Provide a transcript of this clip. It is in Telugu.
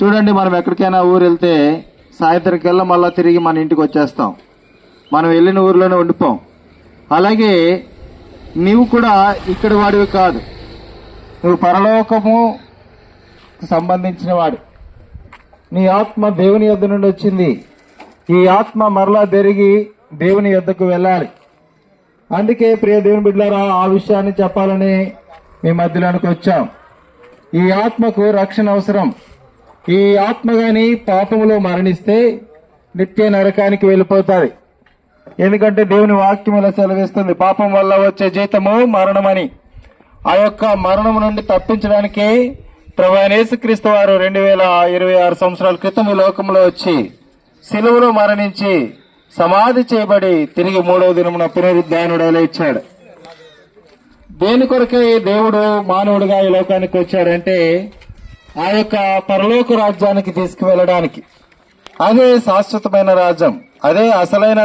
చూడండి, మనం ఎక్కడికైనా ఊరు వెళ్తే సాయంత్రంకల్లా మళ్ళీ తిరిగి మన ఇంటికి వచ్చేస్తాం. మనం వెళ్ళిన ఊర్లోనే ఉండిపోం. అలాగే నీవు కూడా ఇక్కడి వాడివి కాదు, నువ్వు పరలోకము సంబంధించిన వాడు. నీ ఆత్మ దేవుని యొద్ద నుండి వచ్చింది. ఈ ఆత్మ మరలా తిరిగి దేవుని యొద్దకు వెళ్ళాలి. అందుకే ప్రియ దేవుని బిడ్డలారా, ఆ విషయాన్ని చెప్పాలని మీ మధ్యలోనికి వచ్చాం. ఈ ఆత్మకు రక్షణ అవసరం. ఈ ఆత్మ గాని పాపములో మరణిస్తే నిత్య నరకానికి వెళ్ళిపోతుంది. ఎందుకంటే దేవుని వాక్యం ఇలా సెలవిస్తుంది, పాపం వల్ల వచ్చే జీతము మరణమని. ఆ యొక్క మరణం నుండి తప్పించడానికి ప్రభువైన యేసుక్రీస్తు వారు 2026 సంవత్సరాల క్రితం ఈ లోకంలో వచ్చి శిలువలో మరణించి సమాధి చేయబడి తిరిగి 3వ దినమున పునరుద్ధానుడైలా ఇచ్చాడు. దేని కొరకే దేవుడు మానవుడిగా ఈ లోకానికి వచ్చాడంటే ఆ యొక్క పరలోక రాజ్యానికి తీసుకువెళ్ళడానికి. అదే శాశ్వతమైన రాజ్యం, అదే అసలైన